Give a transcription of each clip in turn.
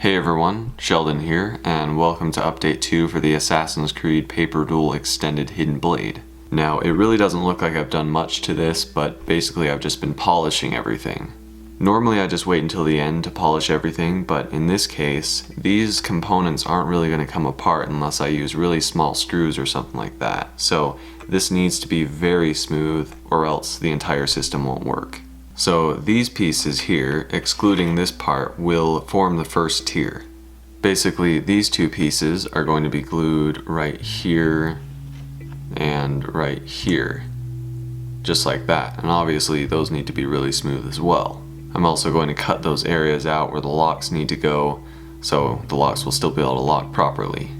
Hey everyone, Sheldon here, and welcome to update 2 for the Assassin's Creed Paper Duel Extended Hidden Blade. Now, it really doesn't look like I've done much to this, but basically I've just been polishing everything. Normally I just wait until the end to polish everything, but in this case, these components aren't really going to come apart unless I use really small screws or something like that. So this needs to be very smooth or else the entire system won't work. So these pieces here, excluding this part, will form the first tier. Basically, these two pieces are going to be glued right here and right here, just like that. And obviously those need to be really smooth as well. I'm also going to cut those areas out where the locks need to go, so the locks will still be able to lock properly.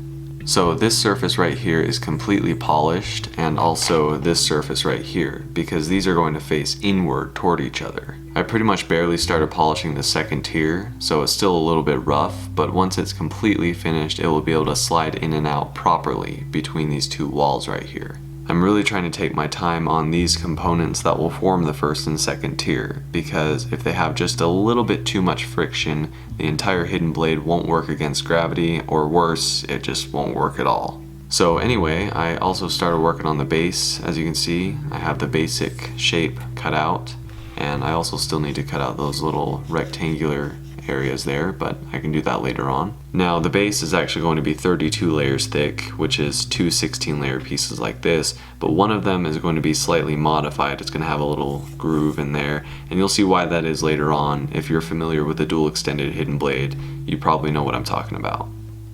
So this surface right here is completely polished, and also this surface right here, because these are going to face inward toward each other. I pretty much barely started polishing the second tier, so it's still a little bit rough, but once it's completely finished, it will be able to slide in and out properly between these two walls right here. I'm really trying to take my time on these components that will form the first and second tier, because if they have just a little bit too much friction, the entire hidden blade won't work against gravity, or worse, it just won't work at all. So anyway, I also started working on the base. As you can see, I have the basic shape cut out, and I also still need to cut out those little rectangular areas there, but I can do that later on. Now the base is actually going to be 32 layers thick, which is two 16-layer pieces like this, but one of them is going to be slightly modified. It's going to have a little groove in there, and you'll see why that is later on. If you're familiar with the Duel Extended Hidden Blade, you probably know what I'm talking about.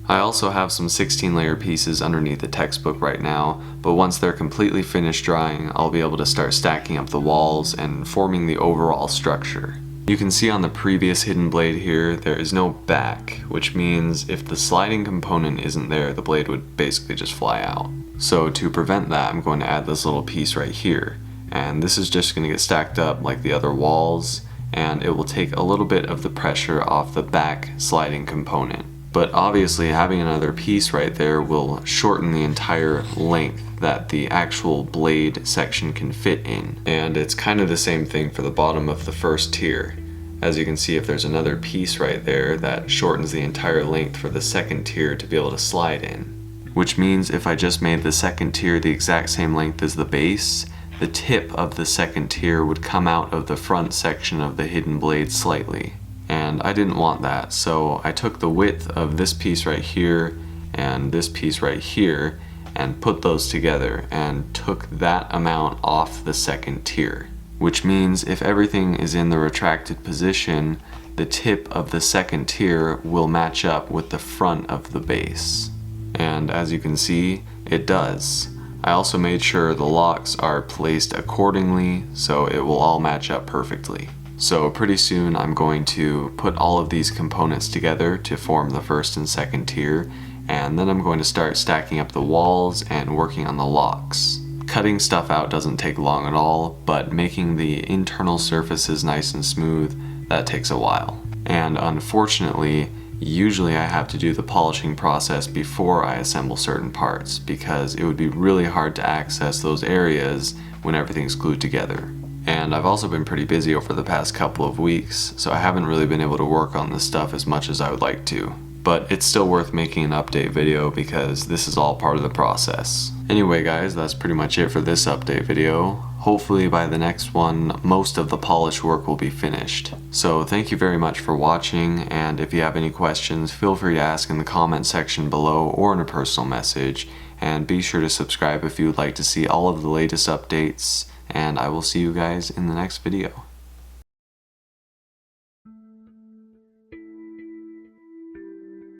I also have some 16-layer pieces underneath the textbook right now, but once they're completely finished drying, I'll be able to start stacking up the walls and forming the overall structure. You can see on the previous hidden blade here, there is no back, which means if the sliding component isn't there, the blade would basically just fly out. So to prevent that, I'm going to add this little piece right here, and this is just going to get stacked up like the other walls, and it will take a little bit of the pressure off the back sliding component. But obviously having another piece right there will shorten the entire length that the actual blade section can fit in. And it's kind of the same thing for the bottom of the first tier. As you can see, if there's another piece right there, that shortens the entire length for the second tier to be able to slide in. Which means if I just made the second tier the exact same length as the base, the tip of the second tier would come out of the front section of the hidden blade slightly. And I didn't want that, so I took the width of this piece right here and this piece right here and put those together and took that amount off the second tier. Which means if everything is in the retracted position, the tip of the second tier will match up with the front of the base. And as you can see, it does. I also made sure the locks are placed accordingly, so it will all match up perfectly. So pretty soon I'm going to put all of these components together to form the first and second tier, and then I'm going to start stacking up the walls and working on the locks. Cutting stuff out doesn't take long at all, but making the internal surfaces nice and smooth, that takes a while. And unfortunately, usually I have to do the polishing process before I assemble certain parts, because it would be really hard to access those areas when everything's glued together. And I've also been pretty busy over the past couple of weeks, so I haven't really been able to work on this stuff as much as I would like to. But it's still worth making an update video because this is all part of the process. Anyway guys, that's pretty much it for this update video. Hopefully by the next one, most of the polish work will be finished. So thank you very much for watching, and if you have any questions, feel free to ask in the comment section below or in a personal message. And be sure to subscribe if you would like to see all of the latest updates. And I will see you guys in the next video.